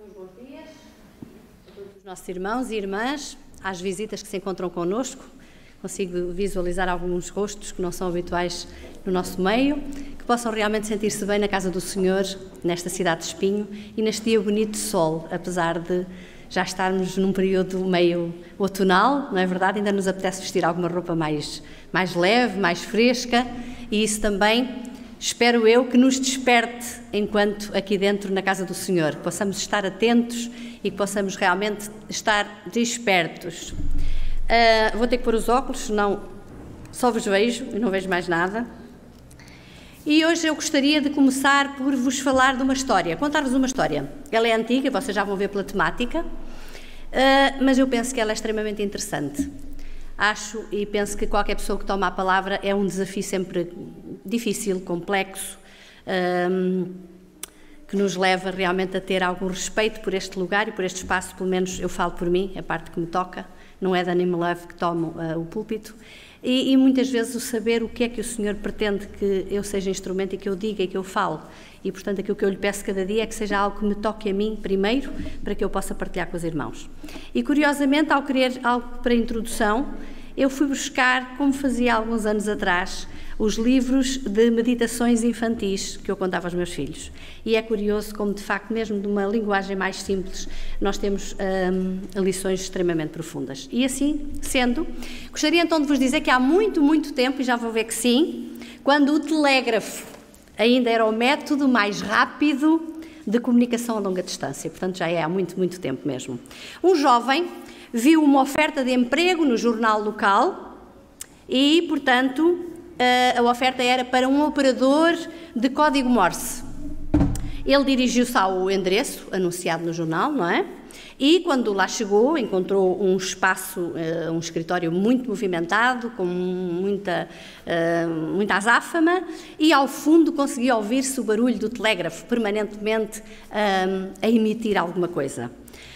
Bons dias a todos os nossos irmãos e irmãs, às visitas que se encontram connosco. Consigo visualizar alguns rostos que não são habituais no nosso meio, que possam realmente sentir-se bem na casa do Senhor, nesta cidade de Espinho e neste dia bonito de sol, apesar de já estarmos num período meio outonal, não é verdade? Ainda nos apetece vestir alguma roupa mais leve, mais fresca, e isso também, espero eu, que nos desperte enquanto aqui dentro na casa do Senhor, que possamos estar atentos e que possamos realmente estar despertos. Vou ter que pôr os óculos, senão só vos vejo e não vejo mais nada. E hoje eu gostaria de começar por vos falar de uma história, contar-vos uma história. Ela é antiga, vocês já vão ver pela temática, mas eu penso que ela é extremamente interessante. Acho e penso que qualquer pessoa que toma a palavra é um desafio sempre difícil, complexo, que nos leva realmente a ter algum respeito por este lugar e por este espaço, pelo menos eu falo por mim, a parte que me toca, não é da Animal Love que tomo o púlpito, e muitas vezes o saber o que é que o Senhor pretende que eu seja instrumento e que eu diga e que eu fale. E, portanto, aquilo que eu lhe peço cada dia é que seja algo que me toque a mim primeiro, para que eu possa partilhar com os irmãos. E, curiosamente, ao querer algo para a introdução, eu fui buscar, como fazia há alguns anos atrás, os livros de meditações infantis que eu contava aos meus filhos. E é curioso como, de facto, mesmo de uma linguagem mais simples, nós temos lições extremamente profundas. E assim sendo, gostaria então de vos dizer que há muito, muito tempo, e já vou ver que sim, quando o telégrafo ainda era o método mais rápido de comunicação a longa distância, portanto já é há muito, muito tempo mesmo. Um jovem viu uma oferta de emprego no jornal local e, portanto, a oferta era para um operador de código Morse. Ele dirigiu-se ao endereço anunciado no jornal, não é? E quando lá chegou, encontrou um espaço, um escritório muito movimentado, com muita azáfama, e ao fundo conseguia ouvir-se o barulho do telégrafo, permanentemente a emitir alguma coisa.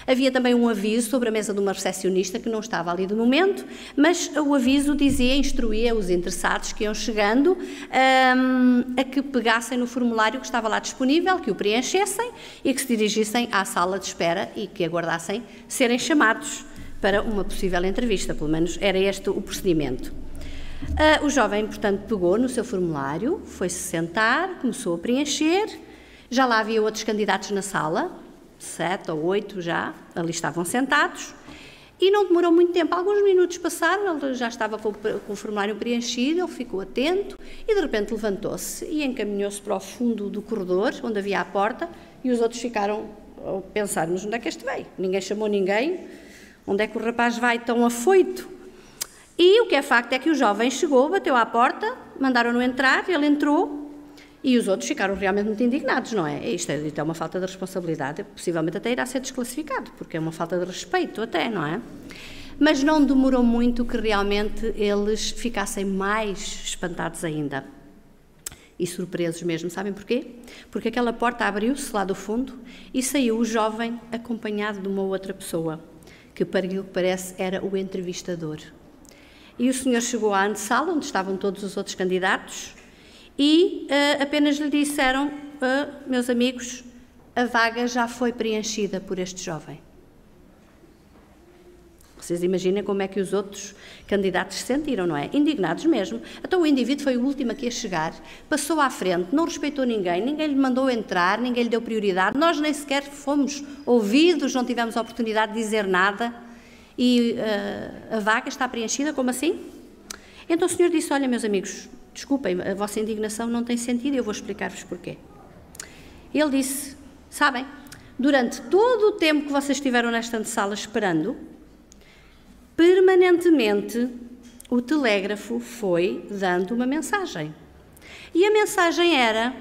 Havia também um aviso sobre a mesa de uma recepcionista que não estava ali de momento, mas o aviso dizia, instruía os interessados que iam chegando a que pegassem no formulário que estava lá disponível, que o preenchessem e que se dirigissem à sala de espera e que aguardassem serem chamados para uma possível entrevista, pelo menos era este o procedimento. O jovem, portanto, pegou no seu formulário, foi-se sentar, começou a preencher, já lá havia outros candidatos na sala, 7 ou 8 já, ali estavam sentados, e não demorou muito tempo, alguns minutos passaram, ele já estava com o formulário preenchido, ele ficou atento e de repente levantou-se e encaminhou-se para o fundo do corredor, onde havia a porta, e os outros ficaram a pensar, mas onde é que este veio? Ninguém chamou ninguém, onde é que o rapaz vai tão afoito? E o que é facto é que o jovem chegou, bateu à porta, mandaram-no entrar, ele entrou, e os outros ficaram realmente muito indignados, não é? Isto é uma falta de responsabilidade, possivelmente até irá ser desclassificado, porque é uma falta de respeito até, não é? Mas não demorou muito que realmente eles ficassem mais espantados ainda. E surpresos mesmo, sabem porquê? Porque aquela porta abriu-se lá do fundo e saiu o jovem acompanhado de uma outra pessoa, que para aquilo que parece era o entrevistador. E o senhor chegou à antessala, onde estavam todos os outros candidatos, e apenas lhe disseram, meus amigos, a vaga já foi preenchida por este jovem. Vocês imaginem como é que os outros candidatos se sentiram, não é? Indignados mesmo. Então o indivíduo foi o último aqui a chegar, passou à frente, não respeitou ninguém, ninguém lhe mandou entrar, ninguém lhe deu prioridade, nós nem sequer fomos ouvidos, não tivemos a oportunidade de dizer nada, e a vaga está preenchida, como assim? Então o senhor disse, olha, meus amigos, desculpem, a vossa indignação não tem sentido e eu vou explicar-vos porquê. Ele disse, sabem, durante todo o tempo que vocês estiveram nesta sala esperando, permanentemente o telégrafo foi dando uma mensagem. E a mensagem era,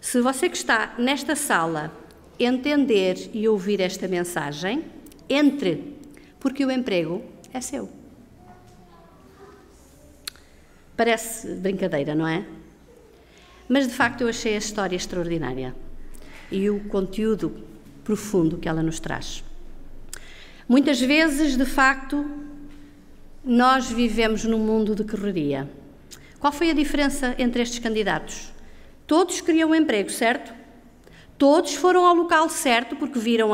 se você que está nesta sala entender e ouvir esta mensagem, entre, porque o emprego é seu. Parece brincadeira, não é? Mas, de facto, eu achei a história extraordinária e o conteúdo profundo que ela nos traz. Muitas vezes, de facto, nós vivemos num mundo de correria. Qual foi a diferença entre estes candidatos? Todos queriam um emprego, certo? Todos foram ao local certo porque viram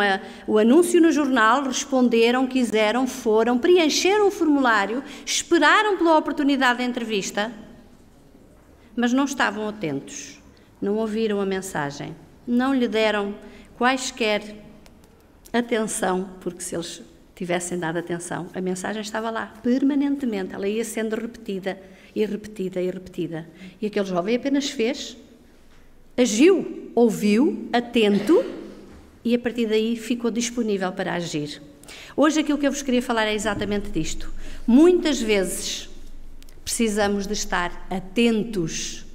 o anúncio no jornal, responderam, quiseram, foram, preencheram o formulário, esperaram pela oportunidade de entrevista, mas não estavam atentos, não ouviram a mensagem, não lhe deram quaisquer atenção, porque se eles tivessem dado atenção, a mensagem estava lá, permanentemente, ela ia sendo repetida e repetida e repetida. E aquele jovem apenas fez, agiu, ouviu, atento, e a partir daí ficou disponível para agir. Hoje aquilo que eu vos queria falar é exatamente disto. Muitas vezes precisamos de estar atentos.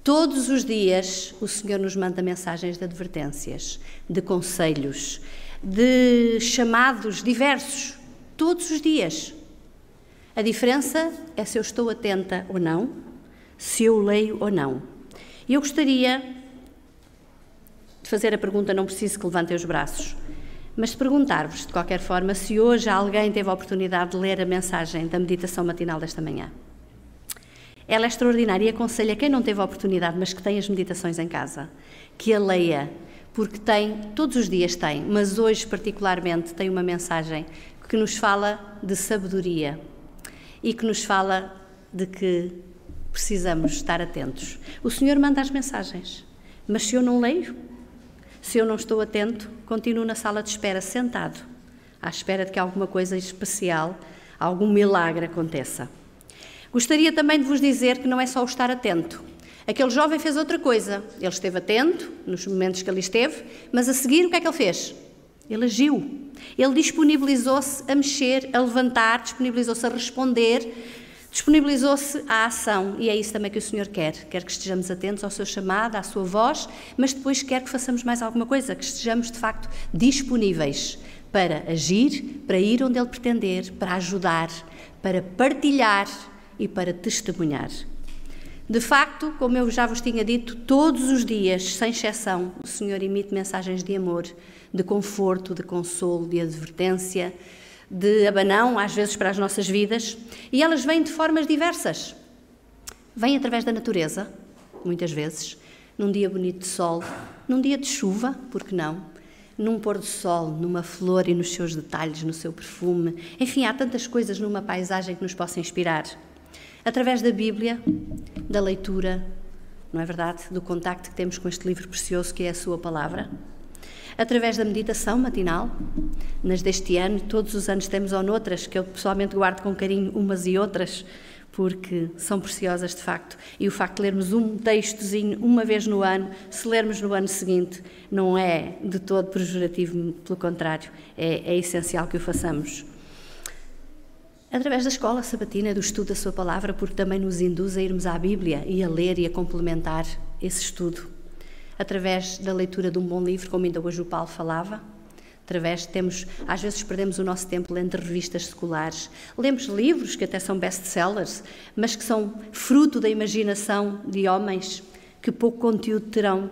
Todos os dias o Senhor nos manda mensagens de advertências, de conselhos, de chamados diversos, todos os dias. A diferença é se eu estou atenta ou não, se eu leio ou não. E eu gostaria de fazer a pergunta, não preciso que levantem os braços, mas de perguntar-vos, de qualquer forma, se hoje alguém teve a oportunidade de ler a mensagem da meditação matinal desta manhã. Ela é extraordinária e aconselho a quem não teve a oportunidade, mas que tem as meditações em casa, que a leia, porque todos os dias tem, mas hoje particularmente tem uma mensagem que nos fala de sabedoria e que nos fala de que precisamos estar atentos. O Senhor manda as mensagens, mas se eu não leio, se eu não estou atento, continuo na sala de espera, sentado, à espera de que alguma coisa especial, algum milagre aconteça. Gostaria também de vos dizer que não é só o estar atento. Aquele jovem fez outra coisa. Ele esteve atento nos momentos que ali esteve, mas a seguir o que é que ele fez? Ele agiu. Ele disponibilizou-se a mexer, a levantar, disponibilizou-se a responder, disponibilizou-se à ação. E é isso também que o Senhor quer. Quer que estejamos atentos ao seu chamado, à sua voz, mas depois quer que façamos mais alguma coisa, que estejamos de facto disponíveis para agir, para ir onde Ele pretender, para ajudar, para partilhar e para testemunhar. De facto, como eu já vos tinha dito, todos os dias, sem exceção, o Senhor emite mensagens de amor, de conforto, de consolo, de advertência, de abanão, às vezes, para as nossas vidas, e elas vêm de formas diversas. Vêm através da natureza, muitas vezes, num dia bonito de sol, num dia de chuva, por que não? Num pôr do sol, numa flor e nos seus detalhes, no seu perfume. Enfim, há tantas coisas numa paisagem que nos possam inspirar. Através da Bíblia, da leitura, não é verdade? Do contacto que temos com este livro precioso que é a sua palavra. Através da meditação matinal, nas deste ano, todos os anos temos ou noutras, que eu pessoalmente guardo com carinho umas e outras, porque são preciosas de facto. E o facto de lermos um textozinho uma vez no ano, se lermos no ano seguinte, não é de todo pejorativo, pelo contrário, é essencial que o façamos. Através da escola sabatina, do estudo da sua palavra, porque também nos induz a irmos à Bíblia e a ler e a complementar esse estudo. Através da leitura de um bom livro, como ainda hoje o Paulo falava. Às vezes perdemos o nosso tempo lendo revistas seculares. Lemos livros que até são best-sellers, mas que são fruto da imaginação de homens que pouco conteúdo terão.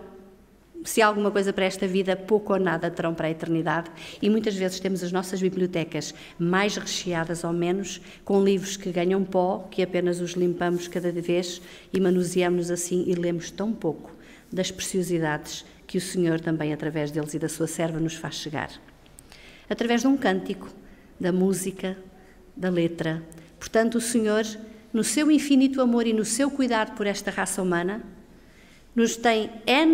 Se há alguma coisa para esta vida, pouco ou nada terão para a eternidade. E muitas vezes temos as nossas bibliotecas mais recheadas ou menos, com livros que ganham pó, que apenas os limpamos cada vez e manuseamos-nos assim e lemos tão pouco das preciosidades que o Senhor também, através deles e da sua serva, nos faz chegar. Através de um cântico, da música, da letra. Portanto, o Senhor, no seu infinito amor e no seu cuidado por esta raça humana, nos tem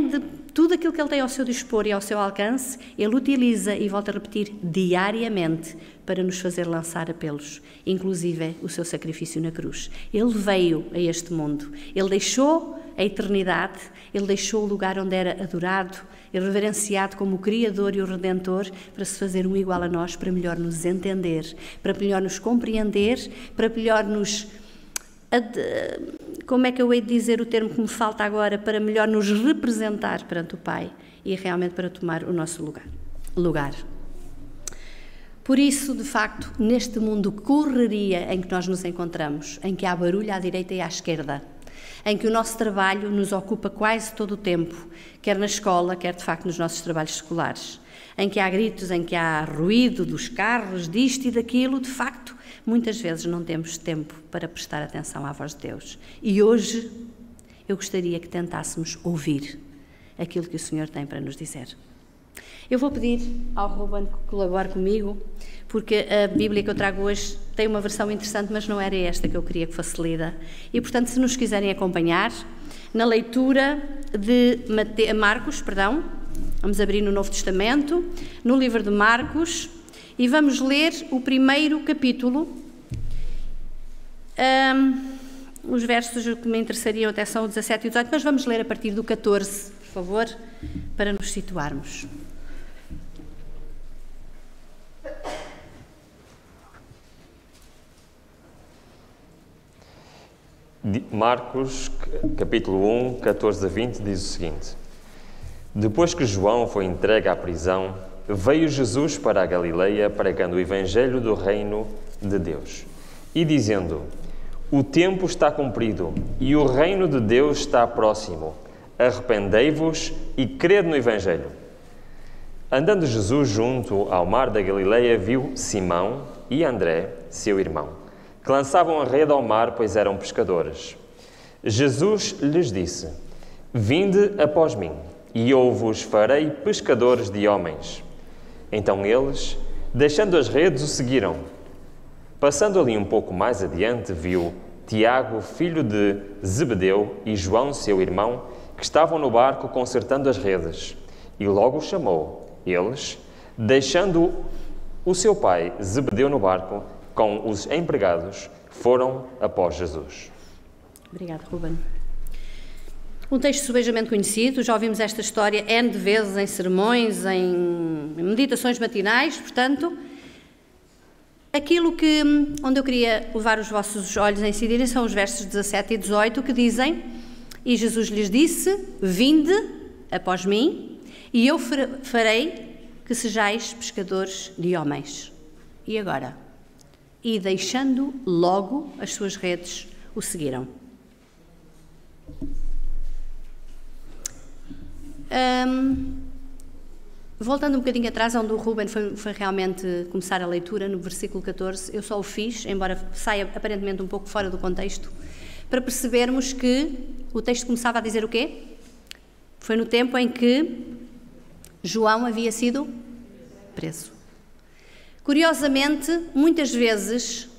de tudo aquilo que Ele tem ao seu dispor e ao seu alcance, Ele utiliza, e volta a repetir, diariamente, para nos fazer lançar apelos, inclusive o seu sacrifício na cruz. Ele veio a este mundo, Ele deixou a eternidade, Ele deixou o lugar onde era adorado, reverenciado como o Criador e o Redentor, para se fazer um igual a nós, para melhor nos entender, para melhor nos compreender, para melhor nos... Como é que eu hei de dizer o termo que me falta agora? Para melhor nos representar perante o Pai e realmente para tomar o nosso lugar. Por isso, de facto, neste mundo correria em que nós nos encontramos, em que há barulho à direita e à esquerda, em que o nosso trabalho nos ocupa quase todo o tempo, quer na escola, quer de facto nos nossos trabalhos escolares, em que há gritos, em que há ruído dos carros, disto e daquilo, de facto, muitas vezes não temos tempo para prestar atenção à voz de Deus. E hoje eu gostaria que tentássemos ouvir, aquilo que o Senhor tem para nos dizer. Eu vou pedir ao Ruben que colabore comigo, porque a Bíblia que eu trago hoje tem uma versão interessante, mas não era esta que eu queria que fosse lida. E, portanto, se nos quiserem acompanhar, na leitura de Marcos, vamos abrir no Novo Testamento, no livro de Marcos, e vamos ler o primeiro capítulo. Os versos que me interessariam até são o 17 e o 18, mas vamos ler a partir do 14, por favor, para nos situarmos. Marcos, capítulo 1, 14 a 20, diz o seguinte: Depois que João foi entregue à prisão, veio Jesus para a Galileia pregando o evangelho do reino de Deus e dizendo: O tempo está cumprido e o reino de Deus está próximo. Arrependei-vos e crede no evangelho. Andando Jesus junto ao mar da Galileia, viu Simão e André, seu irmão, que lançavam a rede ao mar, pois eram pescadores. Jesus lhes disse: Vinde após mim, e eu vos farei pescadores de homens. Então eles, deixando as redes, o seguiram. Passando ali um pouco mais adiante, viu Tiago, filho de Zebedeu, e João, seu irmão, que estavam no barco consertando as redes, e logo os chamou. Eles, deixando o seu pai Zebedeu no barco, com os empregados, foram após Jesus. Obrigada, Ruben. Um texto subejamente conhecido, já ouvimos esta história N de vezes em sermões, em meditações matinais, portanto, onde eu queria levar os vossos olhos a incidirem são os versos 17 e 18, que dizem: E Jesus lhes disse: Vinde após mim, e eu farei que sejais pescadores de homens. E agora? E deixando logo as suas redes, o seguiram. Voltando um bocadinho atrás, onde o Ruben foi realmente começar a leitura, no versículo 14, eu só o fiz, embora saia aparentemente um pouco fora do contexto, para percebermos que o texto começava a dizer o quê? Foi no tempo em que João havia sido preso. Curiosamente, muitas vezes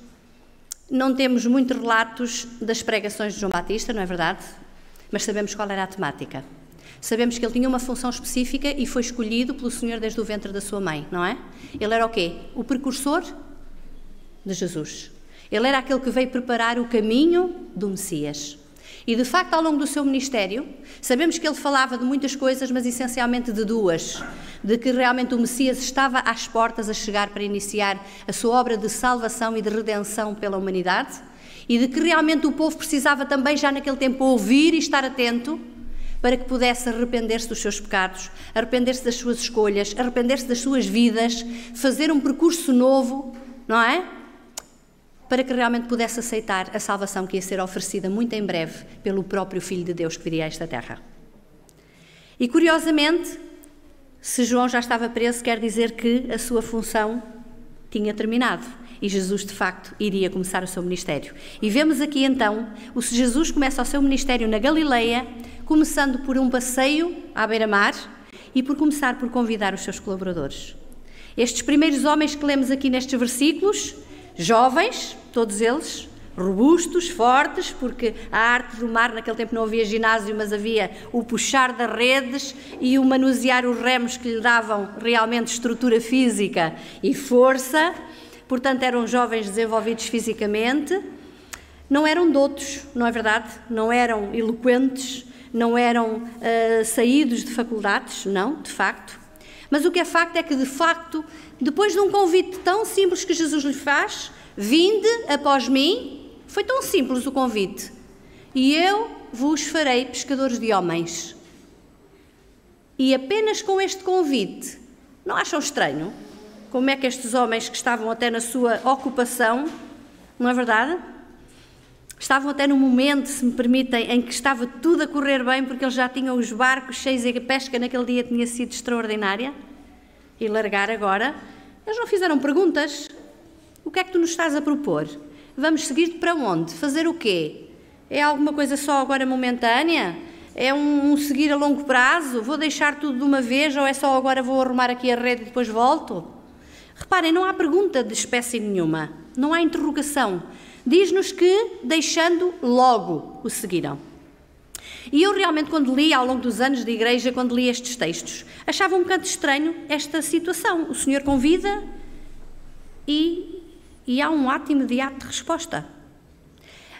não temos muitos relatos das pregações de João Batista, não é verdade? Mas sabemos qual era a temática. Sabemos que ele tinha uma função específica e foi escolhido pelo Senhor desde o ventre da sua mãe, não é? Ele era o quê? O precursor de Jesus. Ele era aquele que veio preparar o caminho do Messias. E, de facto, ao longo do seu ministério, sabemos que ele falava de muitas coisas, mas essencialmente de duas. De que realmente o Messias estava às portas a chegar para iniciar a sua obra de salvação e de redenção pela humanidade, e de que realmente o povo precisava também, já naquele tempo, ouvir e estar atento para que pudesse arrepender-se dos seus pecados, arrepender-se das suas escolhas, arrepender-se das suas vidas, fazer um percurso novo, não é? Para que realmente pudesse aceitar a salvação que ia ser oferecida muito em breve pelo próprio Filho de Deus que viria a esta terra. E, curiosamente, se João já estava preso, quer dizer que a sua função tinha terminado e Jesus, de facto, iria começar o seu ministério. E vemos aqui, então, o Jesus começa o seu ministério na Galileia, começando por um passeio à beira-mar e por começar por convidar os seus colaboradores. Estes primeiros homens que lemos aqui nestes versículos, jovens, todos eles, robustos, fortes, porque a arte do mar, naquele tempo não havia ginásio, mas havia o puxar das redes e o manusear os remos que lhe davam realmente estrutura física e força. Portanto, eram jovens desenvolvidos fisicamente, não eram doutos, não é verdade? Não eram eloquentes, não eram saídos de faculdades, não, de facto. Mas o que é facto é que, de facto, depois de um convite tão simples que Jesus lhe faz, vinde após mim, foi tão simples o convite, e eu vos farei pescadores de homens. E apenas com este convite, não acham estranho como é que estes homens que estavam até na sua ocupação, não é verdade? Estavam até no momento, se me permitem, em que estava tudo a correr bem, porque eles já tinham os barcos cheios e a pesca naquele dia tinha sido extraordinária, e largar agora. Eles não fizeram perguntas. O que é que tu nos estás a propor? Vamos seguir-te para onde? Fazer o quê? É alguma coisa só agora momentânea? É um seguir a longo prazo? Vou deixar tudo de uma vez ou é só agora vou arrumar aqui a rede e depois volto? Reparem, não há pergunta de espécie nenhuma, não há interrogação. Diz-nos que, deixando, logo o seguiram. E eu realmente, quando li, ao longo dos anos de igreja, quando li estes textos, achava um bocado estranho esta situação. O Senhor convida e há um ato imediato de resposta.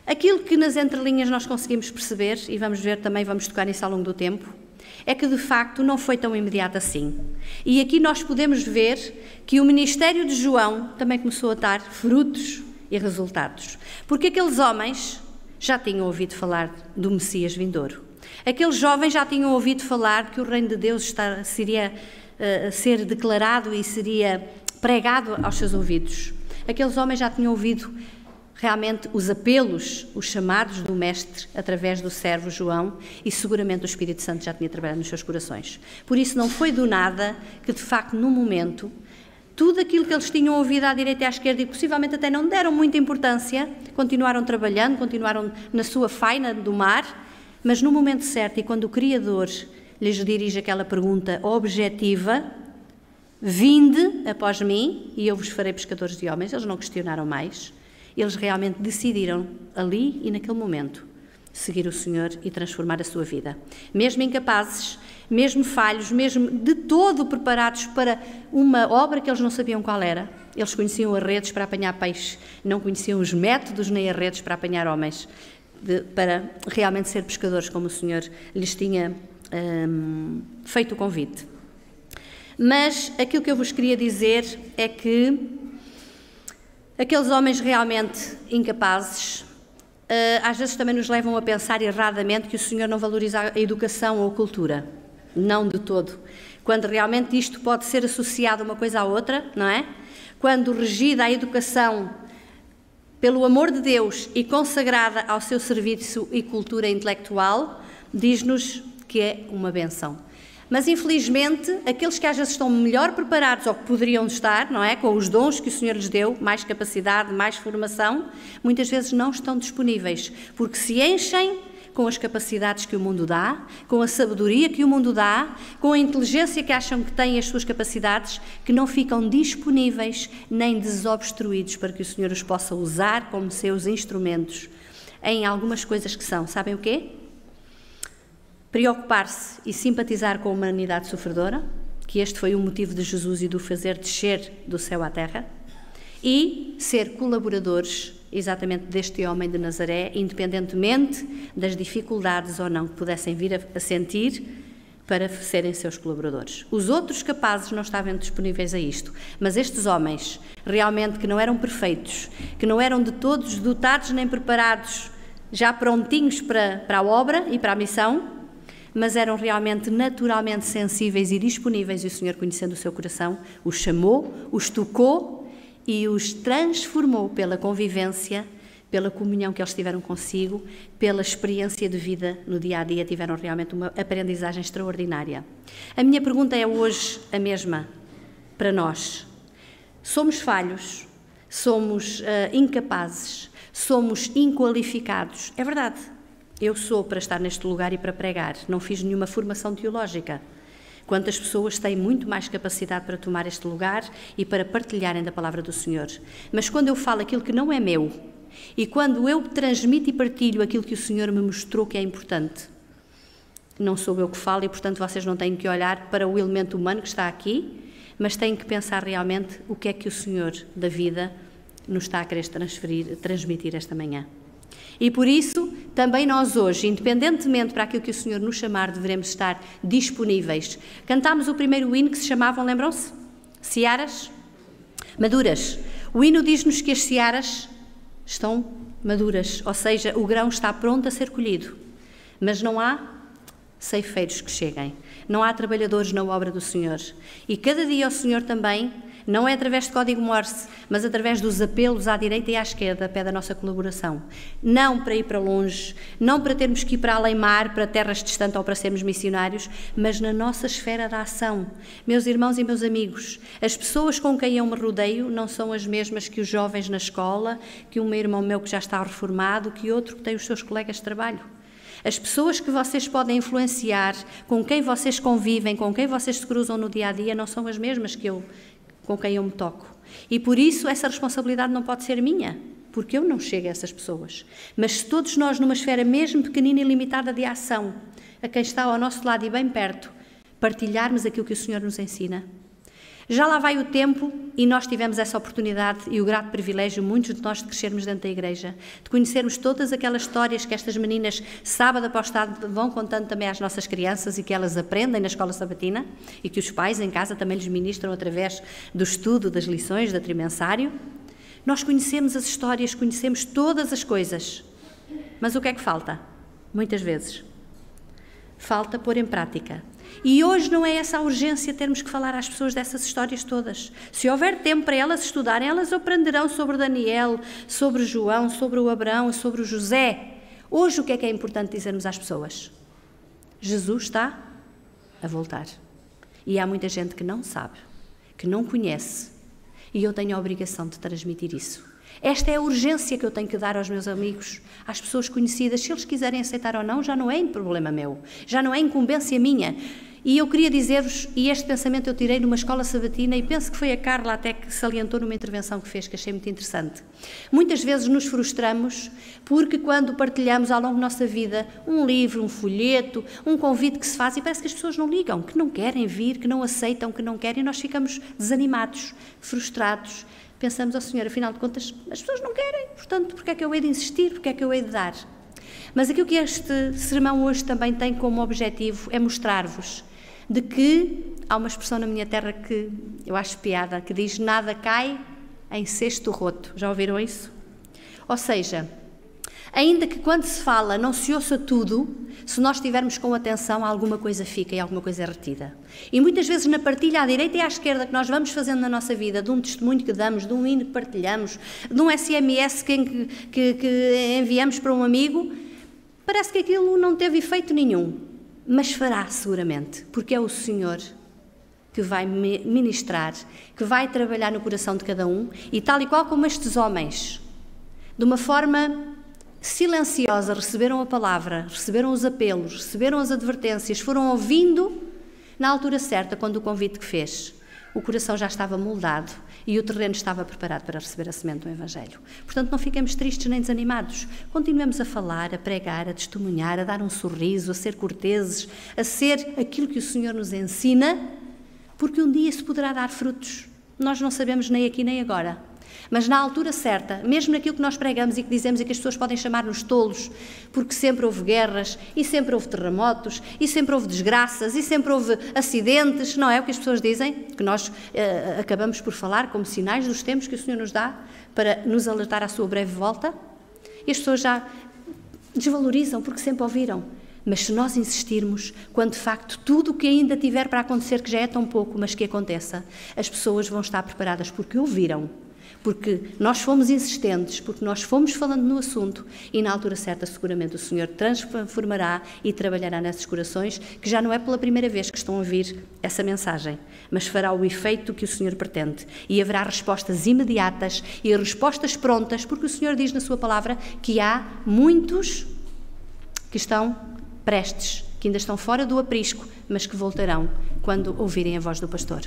Aquilo que nas entrelinhas nós conseguimos perceber, e vamos ver também, vamos tocar nisso ao longo do tempo, é que de facto não foi tão imediato assim. E aqui nós podemos ver que o ministério de João também começou a dar frutos e resultados. Porque aqueles homens já tinham ouvido falar do Messias vindouro. Aqueles jovens já tinham ouvido falar que o reino de Deus seria ser declarado e seria pregado aos seus ouvidos. Aqueles homens já tinham ouvido realmente os apelos, os chamados do Mestre através do servo João, e seguramente o Espírito Santo já tinha trabalhado nos seus corações. Por isso não foi do nada que, de facto, no momento, tudo aquilo que eles tinham ouvido à direita e à esquerda e possivelmente até não deram muita importância, continuaram trabalhando, continuaram na sua faina do mar, mas no momento certo e quando o Criador lhes dirige aquela pergunta objetiva: vinde após mim e eu vos farei pescadores de homens, eles não questionaram mais. Eles realmente decidiram, ali e naquele momento, seguir o Senhor e transformar a sua vida. Mesmo incapazes, mesmo falhos, mesmo de todo preparados para uma obra que eles não sabiam qual era. Eles conheciam as redes para apanhar peixe, não conheciam os métodos nem as redes para apanhar homens, para realmente ser pescadores como o Senhor lhes tinha feito o convite. Mas aquilo que eu vos queria dizer é que aqueles homens realmente incapazes, às vezes também nos levam a pensar erradamente que o Senhor não valoriza a educação ou a cultura. Não de todo. Quando realmente isto pode ser associado uma coisa à outra, não é? Quando regida a educação pelo amor de Deus e consagrada ao seu serviço e cultura intelectual, diz-nos que é uma benção. Mas, infelizmente, aqueles que às vezes estão melhor preparados ou que poderiam estar, não é? Com os dons que o Senhor lhes deu, mais capacidade, mais formação, muitas vezes não estão disponíveis, porque se enchem com as capacidades que o mundo dá, com a sabedoria que o mundo dá, com a inteligência que acham que têm as suas capacidades, que não ficam disponíveis nem desobstruídos para que o Senhor os possa usar como seus instrumentos em algumas coisas que são, sabem o quê? Preocupar-se e simpatizar com a humanidade sofredora, que este foi o motivo de Jesus e do fazer descer do céu à terra, e ser colaboradores exatamente deste homem de Nazaré, independentemente das dificuldades ou não que pudessem vir a sentir, para serem seus colaboradores. Os outros capazes não estavam disponíveis a isto, mas estes homens, realmente que não eram perfeitos, que não eram de todos dotados nem preparados, já prontinhos para a obra e para a missão, mas eram realmente naturalmente sensíveis e disponíveis, e o Senhor, conhecendo o seu coração, os chamou, os tocou e os transformou pela convivência, pela comunhão que eles tiveram consigo, pela experiência de vida no dia-a-dia, tiveram realmente uma aprendizagem extraordinária. A minha pergunta é hoje a mesma para nós. Somos falhos, somos incapazes, somos inqualificados. É verdade. Eu sou para estar neste lugar e para pregar, não fiz nenhuma formação teológica. Quantas pessoas têm muito mais capacidade para tomar este lugar e para partilharem da palavra do Senhor. Mas quando eu falo aquilo que não é meu, e quando eu transmito e partilho aquilo que o Senhor me mostrou que é importante, não sou eu que falo e, portanto, vocês não têm que olhar para o elemento humano que está aqui, mas têm que pensar realmente o que é que o Senhor da vida nos está a querer transmitir esta manhã. E por isso, também nós hoje, independentemente para aquilo que o Senhor nos chamar, devemos estar disponíveis. Cantámos o primeiro hino que se chamavam, lembram-se? Searas maduras. O hino diz-nos que as searas estão maduras, ou seja, o grão está pronto a ser colhido, mas não há ceifeiros que cheguem, não há trabalhadores na obra do Senhor. E cada dia o Senhor também, não é através de código Morse, mas através dos apelos à direita e à esquerda, pede a nossa colaboração. Não para ir para longe, não para termos que ir para além-mar, para terras distantes ou para sermos missionários, mas na nossa esfera de ação. Meus irmãos e meus amigos, as pessoas com quem eu me rodeio não são as mesmas que os jovens na escola, que um irmão meu que já está reformado, que outro que tem os seus colegas de trabalho. As pessoas que vocês podem influenciar, com quem vocês convivem, com quem vocês se cruzam no dia-a-dia, não são as mesmas com quem eu me toco. E por isso essa responsabilidade não pode ser minha, porque eu não chego a essas pessoas. Mas se todos nós, numa esfera mesmo pequenina e limitada de ação, a quem está ao nosso lado e bem perto, partilharmos aquilo que o Senhor nos ensina. Já lá vai o tempo e nós tivemos essa oportunidade e o grato privilégio, muitos de nós, de crescermos dentro da igreja, de conhecermos todas aquelas histórias que estas meninas, sábado após sábado, vão contando também às nossas crianças e que elas aprendem na escola sabatina e que os pais em casa também lhes ministram através do estudo das lições, da trimensário. Nós conhecemos as histórias, conhecemos todas as coisas, mas o que é que falta? Muitas vezes. Falta pôr em prática. E hoje não é essa a urgência termos que falar às pessoas dessas histórias todas. Se houver tempo para elas estudarem, elas aprenderão sobre Daniel, sobre João, sobre o Abraão e sobre o José. Hoje o que é importante dizermos às pessoas? Jesus está a voltar. E há muita gente que não sabe, que não conhece. E eu tenho a obrigação de transmitir isso. Esta é a urgência que eu tenho que dar aos meus amigos, às pessoas conhecidas. Se eles quiserem aceitar ou não, já não é problema meu, já não é incumbência minha. E eu queria dizer-vos, e este pensamento eu tirei numa escola sabatina, e penso que foi a Carla até que salientou numa intervenção que fez, que achei muito interessante. Muitas vezes nos frustramos porque quando partilhamos ao longo da nossa vida um livro, um folheto, um convite que se faz, e parece que as pessoas não ligam, que não querem vir, que não aceitam, que não querem, e nós ficamos desanimados, frustrados. Pensamos, Senhor, afinal de contas, as pessoas não querem, portanto, porque é que eu hei de insistir, porque é que eu hei de dar? Mas aquilo que este sermão hoje também tem como objetivo é mostrar-vos de que há uma expressão na minha terra que eu acho piada, que diz: nada cai em cesto roto. Já ouviram isso? Ou seja, ainda que quando se fala não se ouça tudo, se nós estivermos com atenção, alguma coisa fica e alguma coisa é retida. E muitas vezes na partilha à direita e à esquerda que nós vamos fazendo na nossa vida, de um testemunho que damos, de um hino que partilhamos, de um SMS que enviamos para um amigo, parece que aquilo não teve efeito nenhum. Mas fará seguramente, porque é o Senhor que vai ministrar, que vai trabalhar no coração de cada um, e tal e qual como estes homens, de uma forma silenciosa, receberam a palavra, receberam os apelos, receberam as advertências, foram ouvindo na altura certa, quando o convite que fez, o coração já estava moldado e o terreno estava preparado para receber a semente do Evangelho. Portanto, não fiquemos tristes nem desanimados. Continuemos a falar, a pregar, a testemunhar, a dar um sorriso, a ser corteses, a ser aquilo que o Senhor nos ensina, porque um dia isso poderá dar frutos. Nós não sabemos nem aqui nem agora. Mas na altura certa, mesmo naquilo que nós pregamos e que dizemos e que as pessoas podem chamar-nos tolos, porque sempre houve guerras, e sempre houve terremotos, e sempre houve desgraças, e sempre houve acidentes, não é o que as pessoas dizem? Que nós acabamos por falar como sinais dos tempos que o Senhor nos dá para nos alertar à sua breve volta, e as pessoas já desvalorizam porque sempre ouviram. Mas se nós insistirmos, quando de facto tudo o que ainda tiver para acontecer, que já é tão pouco, mas que aconteça, as pessoas vão estar preparadas porque ouviram. Porque nós fomos insistentes, porque nós fomos falando no assunto e na altura certa seguramente o Senhor transformará e trabalhará nesses corações, que já não é pela primeira vez que estão a ouvir essa mensagem, mas fará o efeito que o Senhor pretende e haverá respostas imediatas e respostas prontas, porque o Senhor diz na sua palavra que há muitos que estão prestes, que ainda estão fora do aprisco, mas que voltarão quando ouvirem a voz do pastor.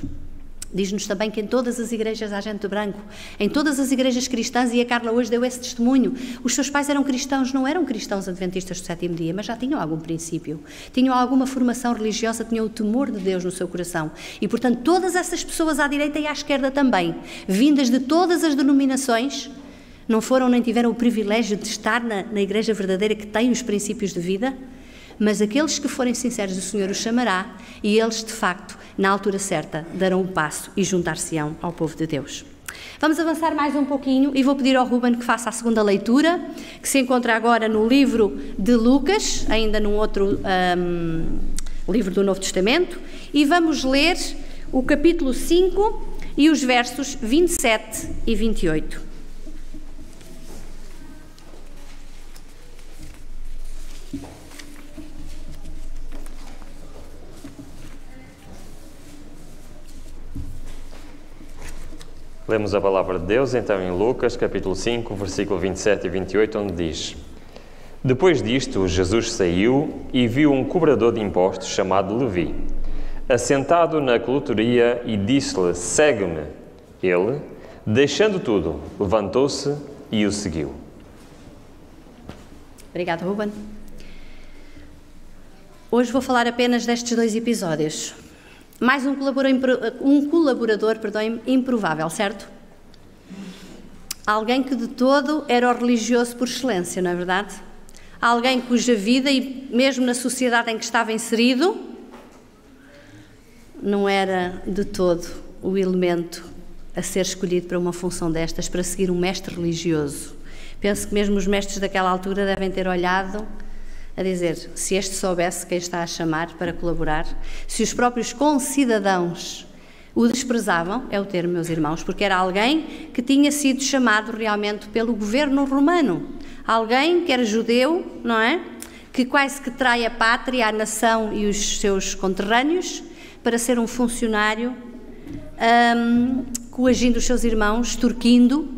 Diz-nos também que em todas as igrejas há gente branco, em todas as igrejas cristãs, e a Carla hoje deu esse testemunho. Os seus pais eram cristãos, não eram cristãos adventistas do sétimo dia, mas já tinham algum princípio, tinham alguma formação religiosa, tinham o temor de Deus no seu coração. E, portanto, todas essas pessoas à direita e à esquerda também, vindas de todas as denominações, não foram nem tiveram o privilégio de estar na igreja verdadeira que tem os princípios de vida, mas aqueles que forem sinceros, o Senhor os chamará e eles, de facto, na altura certa, darão o passo e juntar-se-ão ao povo de Deus. Vamos avançar mais um pouquinho e vou pedir ao Ruben que faça a segunda leitura, que se encontra agora no livro de Lucas, ainda num outro livro do Novo Testamento, e vamos ler o capítulo 5 e os versos 27 e 28. Lemos a palavra de Deus, então, em Lucas, capítulo 5, versículo 27 e 28, onde diz: Depois disto, Jesus saiu e viu um cobrador de impostos chamado Levi, assentado na coletoria, e disse-lhe: segue-me. Ele, deixando tudo, levantou-se e o seguiu. Obrigado, Ruben. Hoje vou falar apenas destes 2 episódios. Mais um colaborador, improvável, certo? Alguém que de todo era o religioso por excelência, não é verdade? Alguém cuja vida, e mesmo na sociedade em que estava inserido, não era de todo o elemento a ser escolhido para uma função destas, para seguir um mestre religioso. Penso que mesmo os mestres daquela altura devem ter olhado a dizer: se este soubesse quem está a chamar para colaborar, se os próprios concidadãos o desprezavam, é o termo, meus irmãos, porque era alguém que tinha sido chamado realmente pelo governo romano, alguém que era judeu, não é? Que quase que trai a pátria, a nação e os seus conterrâneos para ser um funcionário, coagindo os seus irmãos, extorquindo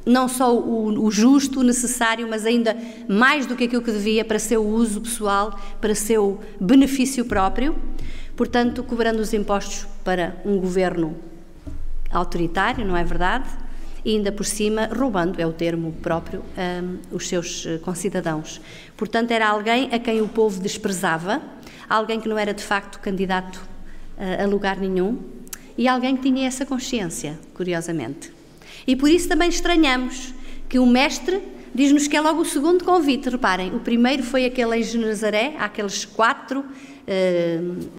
não só o justo, o necessário, mas ainda mais do que aquilo que devia para seu uso pessoal, para seu benefício próprio, portanto, cobrando os impostos para um governo autoritário, não é verdade? E ainda por cima, roubando, é o termo próprio, os seus concidadãos. Portanto, era alguém a quem o povo desprezava, alguém que não era de facto candidato a lugar nenhum, e alguém que tinha essa consciência, curiosamente. E por isso também estranhamos que o mestre diz-nos que é logo o segundo convite. Reparem, o primeiro foi aquele em Nazaré, aqueles 4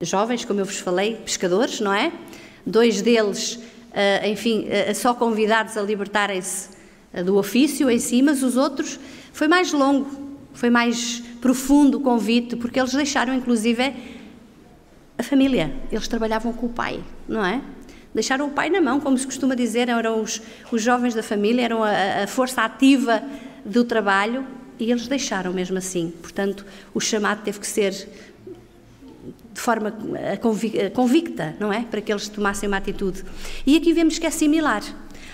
jovens, como eu vos falei, pescadores, não é? 2 deles, só convidados a libertarem-se do ofício em si, mas os outros foi mais longo, foi mais profundo o convite, porque eles deixaram inclusive a família, eles trabalhavam com o pai, não é? Deixaram o pai na mão, como se costuma dizer, eram os jovens da família, eram a força ativa do trabalho, e eles deixaram mesmo assim. Portanto, o chamado teve que ser de forma convicta, não é? Para que eles tomassem uma atitude. E aqui vemos que é similar.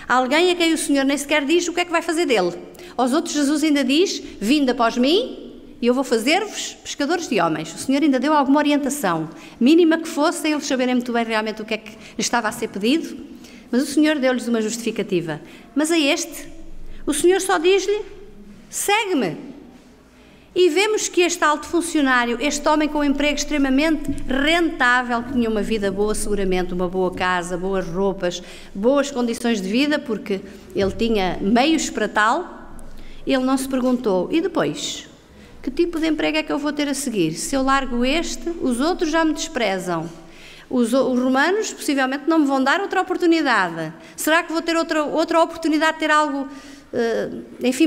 Alguém a quem o Senhor nem sequer diz o que é que vai fazer dele. Aos outros Jesus ainda diz: vinde após mim e eu vou fazer-vos pescadores de homens. O Senhor ainda deu alguma orientação, mínima que fosse, sem eles saberem muito bem realmente o que é que lhes estava a ser pedido, mas o Senhor deu-lhes uma justificativa. Mas a este, o Senhor só diz-lhe: segue-me. E vemos que este alto funcionário, este homem com um emprego extremamente rentável, que tinha uma vida boa seguramente, uma boa casa, boas roupas, boas condições de vida, porque ele tinha meios para tal, ele não se perguntou: e depois? Que tipo de emprego é que eu vou ter a seguir? Se eu largo este, os outros já me desprezam. Os romanos possivelmente não me vão dar outra oportunidade. Será que vou ter outra oportunidade de ter algo,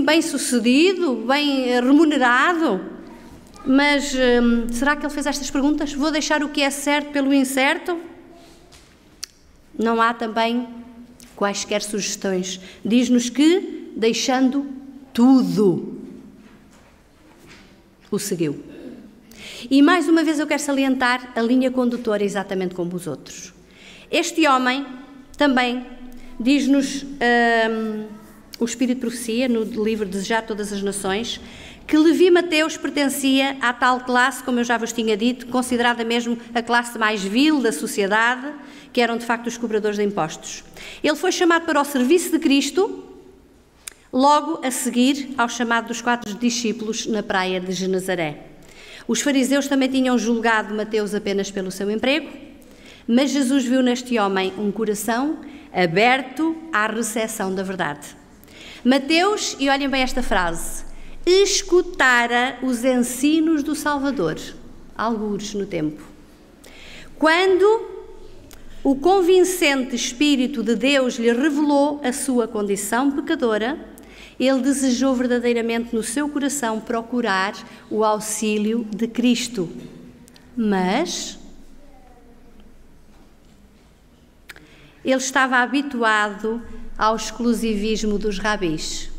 bem sucedido, bem remunerado? Mas será que ele fez estas perguntas? Vou deixar o que é certo pelo incerto? Não há também quaisquer sugestões. Diz-nos que, deixando tudo, o seguiu. E mais uma vez eu quero salientar a linha condutora exatamente como os outros. Este homem também diz-nos o Espírito de Profecia, no livro Desejar Todas as Nações, que Levi Mateus pertencia à tal classe, como eu já vos tinha dito, considerada mesmo a classe mais vil da sociedade, que eram de facto os cobradores de impostos. Ele foi chamado para o serviço de Cristo, logo a seguir ao chamado dos 4 discípulos na praia de Genezaré. Os fariseus também tinham julgado Mateus apenas pelo seu emprego, mas Jesus viu neste homem um coração aberto à recepção da verdade. Mateus, e olhem bem esta frase, escutara os ensinos do Salvador, algures no tempo. Quando o convincente Espírito de Deus lhe revelou a sua condição pecadora, ele desejou verdadeiramente no seu coração procurar o auxílio de Cristo. Mas ele estava habituado ao exclusivismo dos rabis.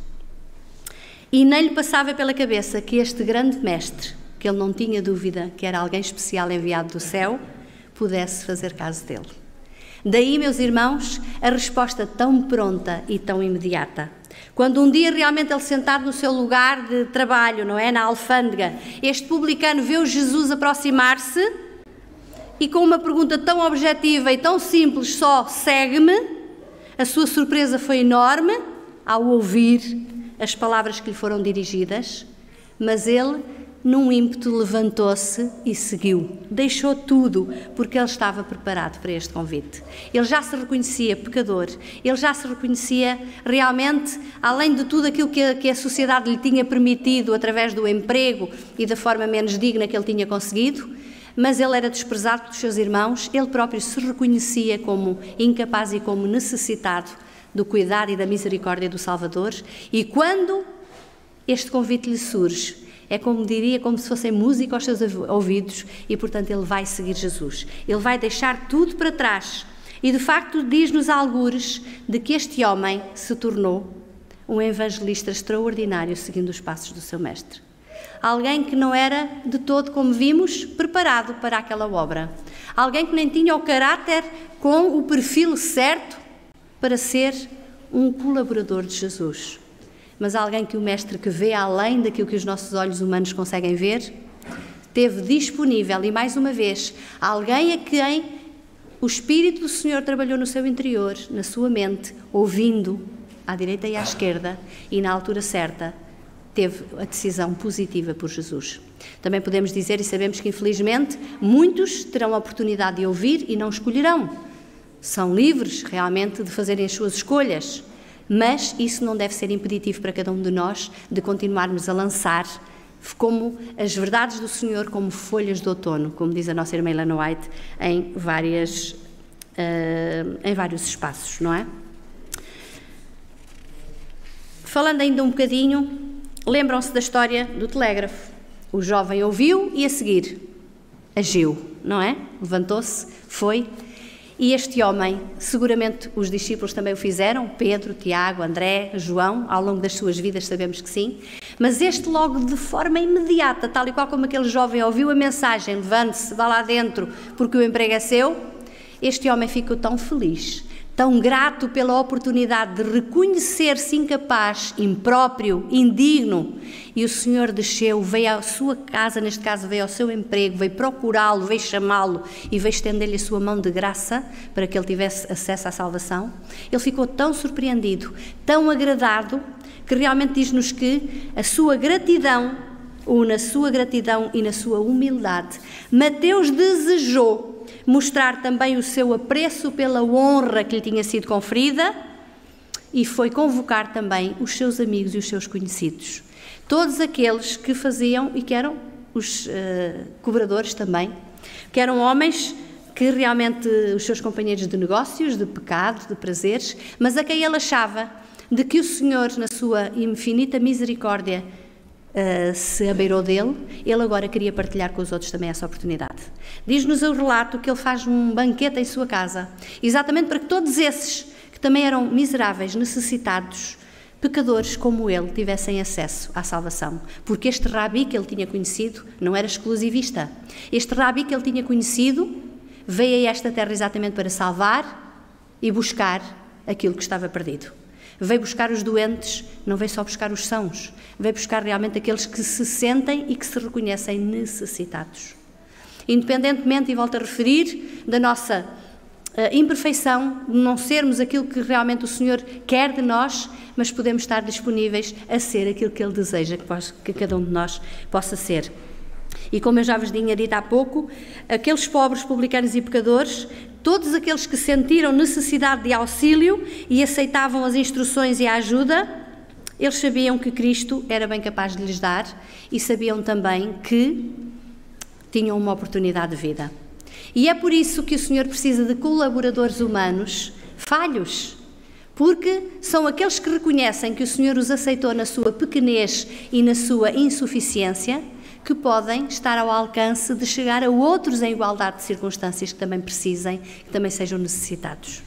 E nem lhe passava pela cabeça que este grande mestre, que ele não tinha dúvida que era alguém especial enviado do céu, pudesse fazer caso dele. Daí, meus irmãos, a resposta tão pronta e tão imediata. Quando um dia realmente ele sentado no seu lugar de trabalho, não é, na alfândega, este publicano vê o Jesus aproximar-se e com uma pergunta tão objetiva e tão simples, só segue-me, a sua surpresa foi enorme ao ouvir as palavras que lhe foram dirigidas, mas ele, num ímpeto, levantou-se e seguiu. Deixou tudo, porque ele estava preparado para este convite. Ele já se reconhecia pecador, ele já se reconhecia realmente, além de tudo aquilo que a sociedade lhe tinha permitido através do emprego e da forma menos digna que ele tinha conseguido, mas ele era desprezado pelos seus irmãos, ele próprio se reconhecia como incapaz e como necessitado do cuidado e da misericórdia do Salvador, e quando este convite lhe surge, é como diria, como se fosse música aos seus ouvidos, e portanto ele vai seguir Jesus. Ele vai deixar tudo para trás. E de facto diz-nos algures de que este homem se tornou um evangelista extraordinário, seguindo os passos do seu mestre. Alguém que não era de todo, como vimos, preparado para aquela obra. Alguém que nem tinha o caráter com o perfil certo para ser um colaborador de Jesus. Mas alguém que o mestre, que vê além daquilo que os nossos olhos humanos conseguem ver, teve disponível, e mais uma vez, alguém a quem o Espírito do Senhor trabalhou no seu interior, na sua mente, ouvindo à direita e à esquerda, e na altura certa, teve a decisão positiva por Jesus. Também podemos dizer, e sabemos que infelizmente, muitos terão a oportunidade de ouvir e não escolherão. São livres realmente de fazerem as suas escolhas, mas isso não deve ser impeditivo para cada um de nós de continuarmos a lançar como as verdades do Senhor como folhas de outono, como diz a nossa irmã Ellen White, em vários espaços, não é? Falando ainda um bocadinho, lembram-se da história do telégrafo. O jovem ouviu e a seguir agiu, não é? Levantou-se, foi. E este homem, seguramente os discípulos também o fizeram, Pedro, Tiago, André, João, ao longo das suas vidas sabemos que sim, mas este logo de forma imediata, tal e qual como aquele jovem ouviu a mensagem, levante-se, vá lá dentro, porque o emprego é seu, este homem ficou tão feliz, tão grato pela oportunidade de reconhecer-se incapaz, impróprio, indigno, e o Senhor desceu, veio à sua casa, neste caso veio ao seu emprego, veio procurá-lo, veio chamá-lo e veio estender-lhe a sua mão de graça para que ele tivesse acesso à salvação. Ele ficou tão surpreendido, tão agradado, que realmente diz-nos que a sua gratidão, ou na sua gratidão e na sua humildade, Mateus desejou mostrar também o seu apreço pela honra que lhe tinha sido conferida e foi convocar também os seus amigos e os seus conhecidos. Todos aqueles que faziam e que eram os cobradores também, que eram homens que realmente os seus companheiros de negócios, de pecado, de prazeres, mas a quem ele achava de que o Senhor, na sua infinita misericórdia, se abeirou dele, ele agora queria partilhar com os outros também essa oportunidade. Diz-nos o relato que ele faz um banquete em sua casa, exatamente para que todos esses, que também eram miseráveis, necessitados, pecadores como ele, tivessem acesso à salvação. Porque este rabi que ele tinha conhecido não era exclusivista. Este rabi que ele tinha conhecido veio a esta terra exatamente para salvar e buscar aquilo que estava perdido. Veio buscar os doentes, não veio só buscar os sãos, veio buscar realmente aqueles que se sentem e que se reconhecem necessitados. Independentemente, e volto a referir, da nossa imperfeição, de não sermos aquilo que realmente o Senhor quer de nós, mas podemos estar disponíveis a ser aquilo que Ele deseja que cada um de nós possa ser. E como eu já vos tinha dito há pouco, aqueles pobres, publicanos e pecadores, todos aqueles que sentiram necessidade de auxílio e aceitavam as instruções e a ajuda, eles sabiam que Cristo era bem capaz de lhes dar e sabiam também que tinham uma oportunidade de vida. E é por isso que o Senhor precisa de colaboradores humanos falhos, porque são aqueles que reconhecem que o Senhor os aceitou na sua pequenez e na sua insuficiência, que podem estar ao alcance de chegar a outros em igualdade de circunstâncias que também precisem, que também sejam necessitados.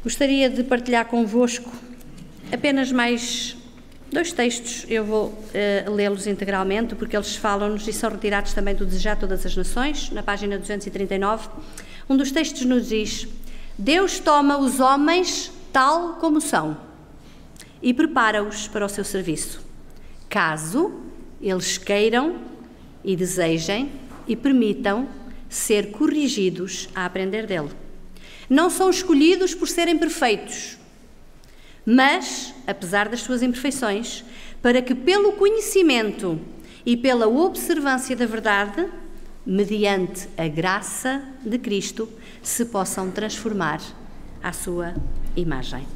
Gostaria de partilhar convosco apenas mais 2 textos. Eu vou lê-los integralmente, porque eles falam-nos e são retirados também do Desejar Todas as Nações, na página 239. Um dos textos nos diz: Deus toma os homens tal como são. e prepara-os para o seu serviço, caso eles queiram e desejem e permitam ser corrigidos a aprender dele. Não são escolhidos por serem perfeitos, mas, apesar das suas imperfeições, para que pelo conhecimento e pela observância da verdade, mediante a graça de Cristo, se possam transformar à sua imagem.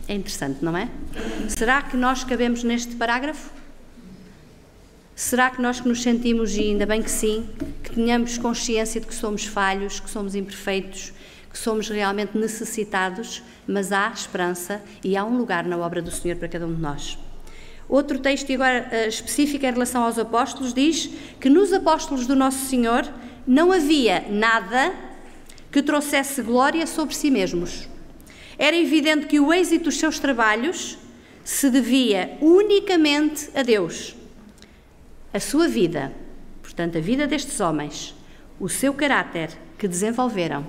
É interessante, não é? Será que nós cabemos neste parágrafo? Será que nós que nos sentimos, e ainda bem que sim, que tenhamos consciência de que somos falhos, que somos imperfeitos, que somos realmente necessitados, mas há esperança e há um lugar na obra do Senhor para cada um de nós. Outro texto agora específico em relação aos apóstolos diz que nos apóstolos do Nosso Senhor não havia nada que trouxesse glória sobre si mesmos. Era evidente que o êxito dos seus trabalhos se devia unicamente a Deus. A sua vida, portanto a vida destes homens, o seu caráter que desenvolveram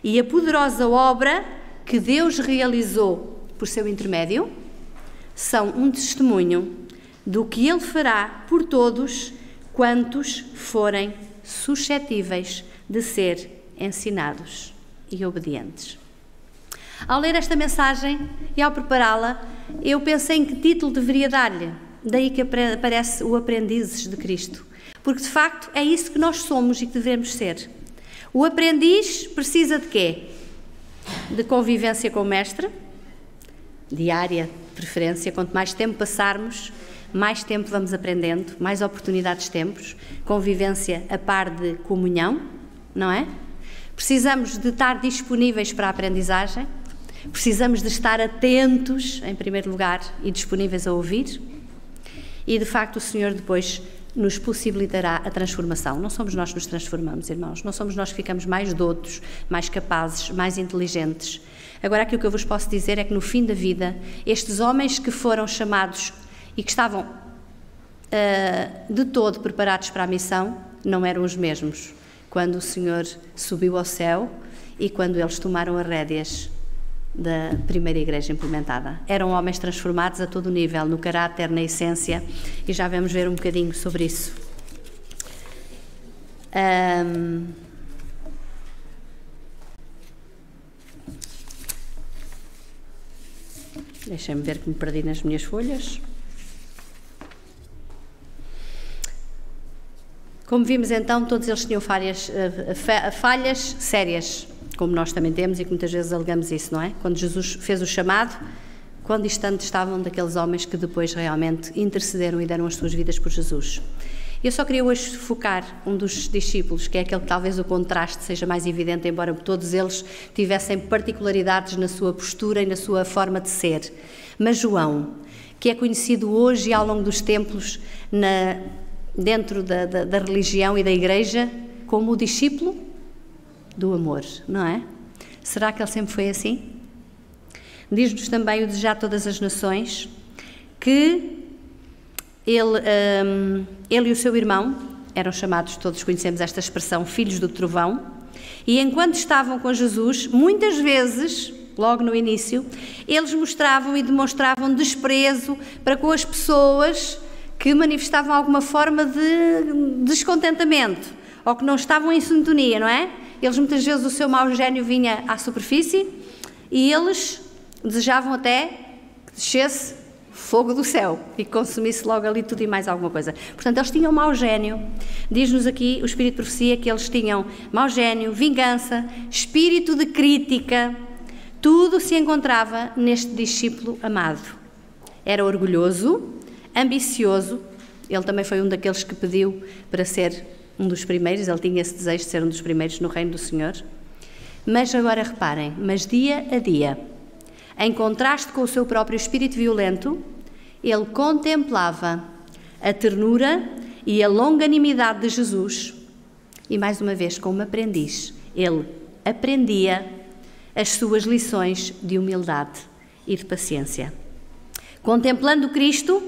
e a poderosa obra que Deus realizou por seu intermédio, são um testemunho do que Ele fará por todos quantos forem suscetíveis de ser ensinados e obedientes. Ao ler esta mensagem e ao prepará-la, eu pensei em que título deveria dar-lhe. Daí que aparece o Aprendizes de Cristo. Porque, de facto, é isso que nós somos e que devemos ser. O aprendiz precisa de quê? De convivência com o mestre, diária, de preferência. Quanto mais tempo passarmos, mais tempo vamos aprendendo, mais oportunidades temos. Convivência a par de comunhão, não é? Precisamos de estar disponíveis para a aprendizagem. Precisamos de estar atentos, em primeiro lugar, e disponíveis a ouvir. E, de facto, o Senhor depois nos possibilitará a transformação. Não somos nós que nos transformamos, irmãos. Não somos nós que ficamos mais doutos, mais capazes, mais inteligentes. Agora, aquilo que eu vos posso dizer é que, no fim da vida, estes homens que foram chamados e que estavam de todo preparados para a missão, não eram os mesmos quando o Senhor subiu ao céu e quando eles tomaram as rédeas da primeira igreja implementada. Eram homens transformados a todo o nível, no caráter, na essência, e já vamos ver um bocadinho sobre isso. Deixem-me ver que me perdi nas minhas folhas. Como vimos então, todos eles tinham falhas sérias, como nós também temos e que muitas vezes alegamos isso, não é? Quando Jesus fez o chamado, quão distantes estavam daqueles homens que depois realmente intercederam e deram as suas vidas por Jesus. Eu só queria hoje focar um dos discípulos, que é aquele que talvez o contraste seja mais evidente, embora todos eles tivessem particularidades na sua postura e na sua forma de ser. Mas João, que é conhecido hoje e ao longo dos tempos dentro da religião e da igreja como o discípulo do amor, não é? Será que ele sempre foi assim? Diz-nos também o Desejar Todas as Nações que ele e o seu irmão eram chamados, todos conhecemos esta expressão, filhos do trovão, e enquanto estavam com Jesus, muitas vezes, logo no início, eles mostravam e demonstravam desprezo para com as pessoas que manifestavam alguma forma de descontentamento ou que não estavam em sintonia, não é? Eles muitas vezes o seu mau gênio vinha à superfície e eles desejavam até que descesse fogo do céu e que consumisse logo ali tudo e mais alguma coisa. Portanto, eles tinham mau gênio. Diz-nos aqui o Espírito de Profecia que eles tinham mau gênio, vingança, espírito de crítica. Tudo se encontrava neste discípulo amado. Era orgulhoso, ambicioso. Ele também foi um daqueles que pediu para ser um dos primeiros, ele tinha esse desejo de ser um dos primeiros no reino do Senhor. Mas agora reparem, mas dia a dia, em contraste com o seu próprio espírito violento, ele contemplava a ternura e a longanimidade de Jesus e, mais uma vez, como aprendiz, ele aprendia as suas lições de humildade e de paciência. Contemplando Cristo,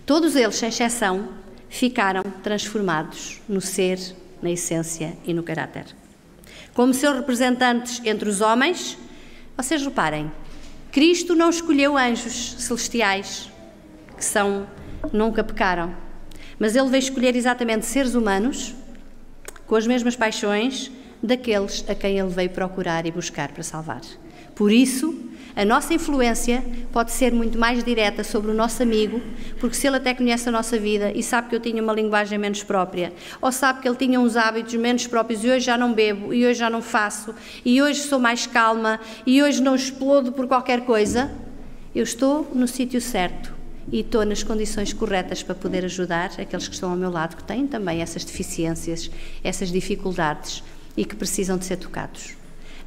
todos eles, sem exceção, ficaram transformados no ser, na essência e no caráter. Como seus representantes entre os homens, vocês reparem Cristo não escolheu anjos celestiais, nunca pecaram, mas Ele veio escolher exatamente seres humanos com as mesmas paixões daqueles a quem Ele veio procurar e buscar para salvar. Por isso, a nossa influência pode ser muito mais direta sobre o nosso amigo, porque se ele até conhece a nossa vida e sabe que eu tinha uma linguagem menos própria, ou sabe que ele tinha uns hábitos menos próprios e hoje já não bebo, e hoje já não faço, e hoje sou mais calma, e hoje não explodo por qualquer coisa, eu estou no sítio certo e estou nas condições corretas para poder ajudar aqueles que estão ao meu lado, que têm também essas deficiências, essas dificuldades e que precisam de ser tocados.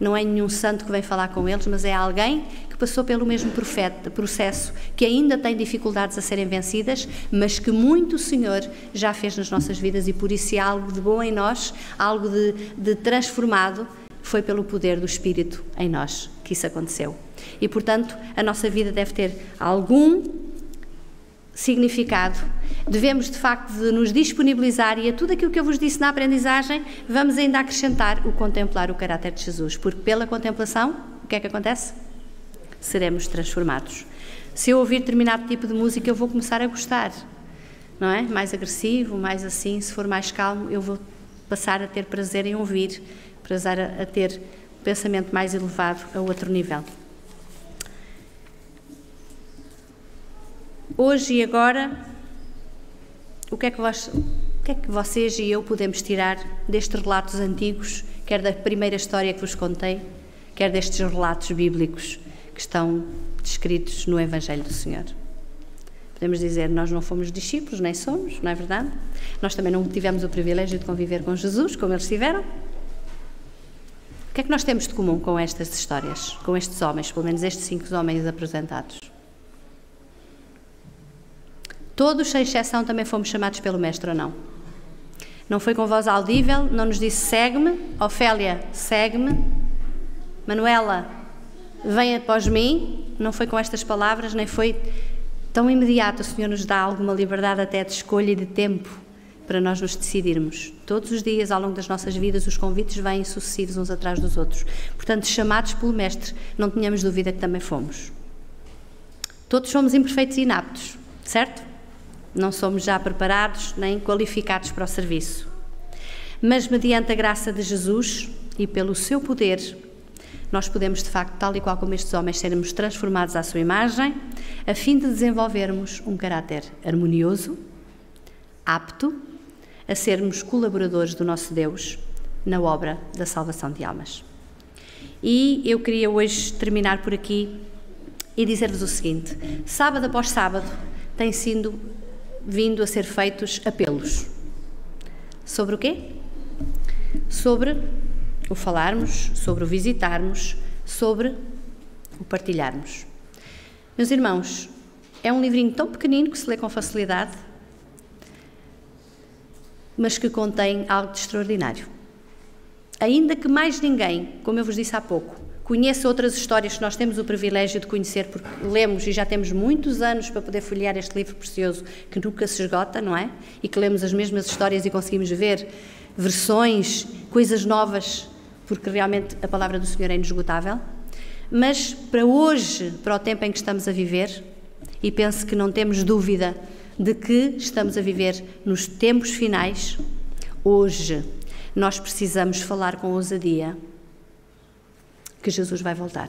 Não é nenhum santo que vem falar com eles, mas é alguém que passou pelo mesmo processo, que ainda tem dificuldades a serem vencidas, mas que muito o Senhor já fez nas nossas vidas e por isso é algo de bom em nós, algo de transformado, foi pelo poder do Espírito em nós que isso aconteceu. E, portanto, a nossa vida deve ter algum significado. Devemos, de facto, de nos disponibilizar e a tudo aquilo que eu vos disse na aprendizagem, vamos ainda acrescentar o contemplar o caráter de Jesus, porque pela contemplação, o que é que acontece? Seremos transformados. Se eu ouvir determinado tipo de música, eu vou começar a gostar, não é? Mais agressivo, mais assim, se for mais calmo, eu vou passar a ter prazer em ouvir, prazer a ter um pensamento mais elevado a outro nível. Hoje e agora, o que é que vocês e eu podemos tirar destes relatos antigos, quer da primeira história que vos contei, quer destes relatos bíblicos que estão descritos no Evangelho do Senhor? Podemos dizer, nós não fomos discípulos, nem somos, não é verdade? Nós também não tivemos o privilégio de conviver com Jesus, como eles tiveram. O que é que nós temos de comum com estas histórias, com estes homens, pelo menos estes 5 homens apresentados? Todos, sem exceção, também fomos chamados pelo Mestre, ou não? Não foi com voz audível, não nos disse, segue-me, Ofélia, segue-me, Manuela, vem após mim, não foi com estas palavras, nem foi tão imediato. O Senhor nos dá alguma liberdade até de escolha e de tempo para nós nos decidirmos. Todos os dias, ao longo das nossas vidas, os convites vêm sucessivos uns atrás dos outros. Portanto, chamados pelo Mestre, não tínhamos dúvida que também fomos. Todos somos imperfeitos e inaptos, certo? Não somos já preparados nem qualificados para o serviço. Mas, mediante a graça de Jesus e pelo seu poder, nós podemos, de facto, tal e qual como estes homens, sermos transformados à sua imagem, a fim de desenvolvermos um caráter harmonioso, apto a sermos colaboradores do nosso Deus na obra da salvação de almas. E eu queria hoje terminar por aqui e dizer-vos o seguinte: sábado após sábado têm vindo a ser feitos apelos. Sobre o quê? Sobre o falarmos, sobre o visitarmos, sobre o partilharmos. Meus irmãos, é um livrinho tão pequenino que se lê com facilidade, mas que contém algo de extraordinário. Ainda que mais ninguém, como eu vos disse há pouco, conheça outras histórias que nós temos o privilégio de conhecer, porque lemos e já temos muitos anos para poder folhear este livro precioso que nunca se esgota, não é? E que lemos as mesmas histórias e conseguimos ver versões, coisas novas, porque realmente a palavra do Senhor é inesgotável. Mas para hoje, para o tempo em que estamos a viver, e penso que não temos dúvida de que estamos a viver nos tempos finais, hoje nós precisamos falar com ousadia que Jesus vai voltar.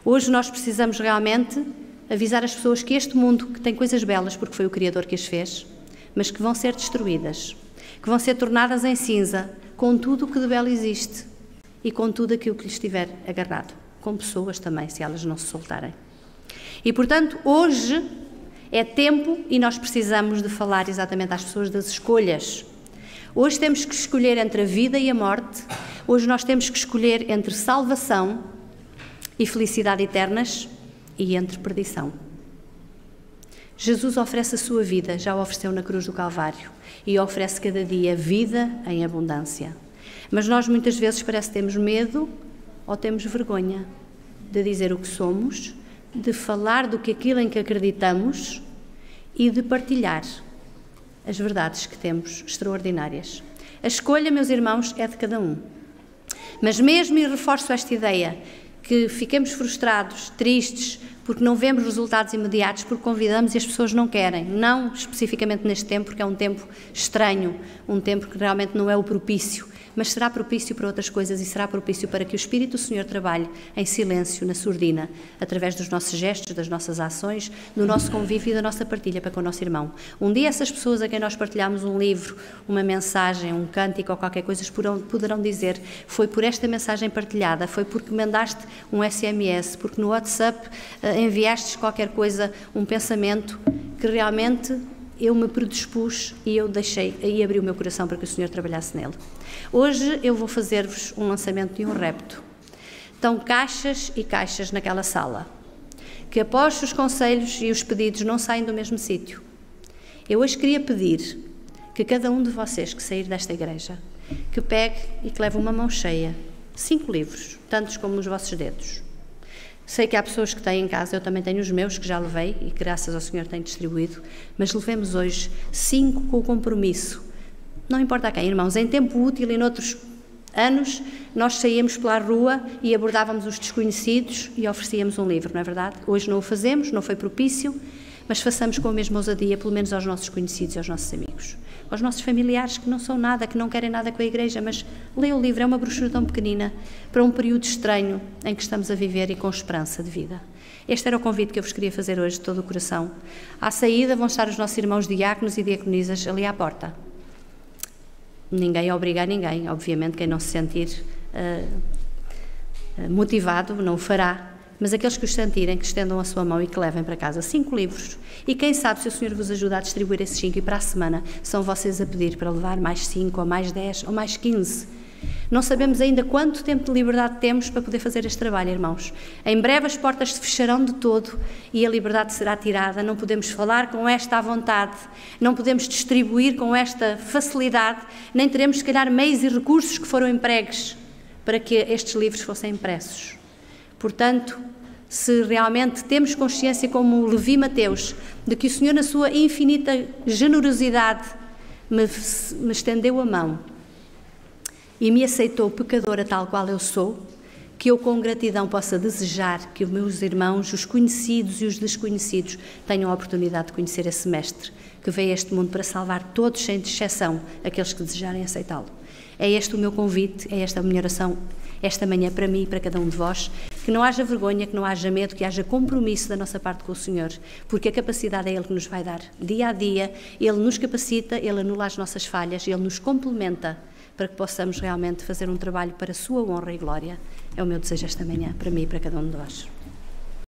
Hoje nós precisamos realmente avisar as pessoas que este mundo, que tem coisas belas, porque foi o Criador que as fez, mas que vão ser destruídas, que vão ser tornadas em cinza, com tudo o que de belo existe e com tudo aquilo que lhes estiver agarrado, com pessoas também, se elas não se soltarem. E, portanto, hoje é tempo e nós precisamos de falar exatamente às pessoas das escolhas. Hoje temos que escolher entre a vida e a morte. Hoje nós temos que escolher entre salvação e felicidade eternas e entre perdição. Jesus oferece a sua vida, já o ofereceu na cruz do Calvário, e oferece cada dia vida em abundância. Mas nós muitas vezes parece que temos medo ou temos vergonha de dizer o que somos, de falar do que aquilo em que acreditamos e de partilhar as verdades que temos extraordinárias. A escolha, meus irmãos, é de cada um. Mas mesmo, e reforço esta ideia, que fiquemos frustrados, tristes, porque não vemos resultados imediatos, porque convidamos e as pessoas não querem. Não especificamente neste tempo, porque é um tempo estranho, um tempo que realmente não é o propício, mas será propício para outras coisas e será propício para que o Espírito do Senhor trabalhe em silêncio, na surdina, através dos nossos gestos, das nossas ações, do nosso convívio e da nossa partilha para com o nosso irmão. Um dia essas pessoas a quem nós partilhamos um livro, uma mensagem, um cântico ou qualquer coisa, poderão dizer: foi por esta mensagem partilhada, foi porque mandaste um SMS, porque no WhatsApp enviastes qualquer coisa, um pensamento que realmente eu me predispus e eu deixei e abri o meu coração para que o Senhor trabalhasse nele. Hoje eu vou fazer-vos um lançamento de um repto. Estão caixas e caixas naquela sala, que após os conselhos e os pedidos não saem do mesmo sítio. Eu hoje queria pedir que cada um de vocês que sair desta igreja, que pegue e que leve uma mão cheia, 5 livros, tantos como os vossos dedos. Sei que há pessoas que têm em casa, eu também tenho os meus que já levei e graças ao Senhor tenho distribuído, mas levemos hoje 5 com o compromisso. Não importa a quem, irmãos, em tempo útil e noutros anos, nós saíamos pela rua e abordávamos os desconhecidos e oferecíamos um livro, não é verdade? Hoje não o fazemos, não foi propício, mas façamos com a mesma ousadia, pelo menos aos nossos conhecidos e aos nossos amigos. Aos nossos familiares que não são nada, que não querem nada com a igreja, mas lê o livro, é uma brochura tão pequenina, para um período estranho em que estamos a viver e com esperança de vida. Este era o convite que eu vos queria fazer hoje de todo o coração. À saída vão estar os nossos irmãos diáconos e diaconisas ali à porta. Ninguém obriga a ninguém, obviamente, quem não se sentir motivado não o fará. Mas aqueles que os sentirem, que estendam a sua mão e que levem para casa 5 livros. E quem sabe se o Senhor vos ajuda a distribuir esses 5 e para a semana são vocês a pedir para levar mais 5 ou mais 10 ou mais 15. Não sabemos ainda quanto tempo de liberdade temos para poder fazer este trabalho, irmãos. Em breve as portas se fecharão de todo e a liberdade será tirada. Não podemos falar com esta à vontade, não podemos distribuir com esta facilidade, nem teremos, se calhar, meios e recursos que foram empregues para que estes livros fossem impressos. Portanto, se realmente temos consciência, como Levi Mateus, de que o Senhor, na sua infinita generosidade, me estendeu a mão e me aceitou pecadora tal qual eu sou, que eu com gratidão possa desejar que os meus irmãos, os conhecidos e os desconhecidos, tenham a oportunidade de conhecer esse Mestre, que veio a este mundo para salvar todos, sem exceção, aqueles que desejarem aceitá-lo. É este o meu convite, é esta a minha oração esta manhã para mim e para cada um de vós, que não haja vergonha, que não haja medo, que haja compromisso da nossa parte com o Senhor, porque a capacidade é Ele que nos vai dar dia a dia, Ele nos capacita, Ele anula as nossas falhas, Ele nos complementa para que possamos realmente fazer um trabalho para a sua honra e glória. É o meu desejo esta manhã, para mim e para cada um de vós.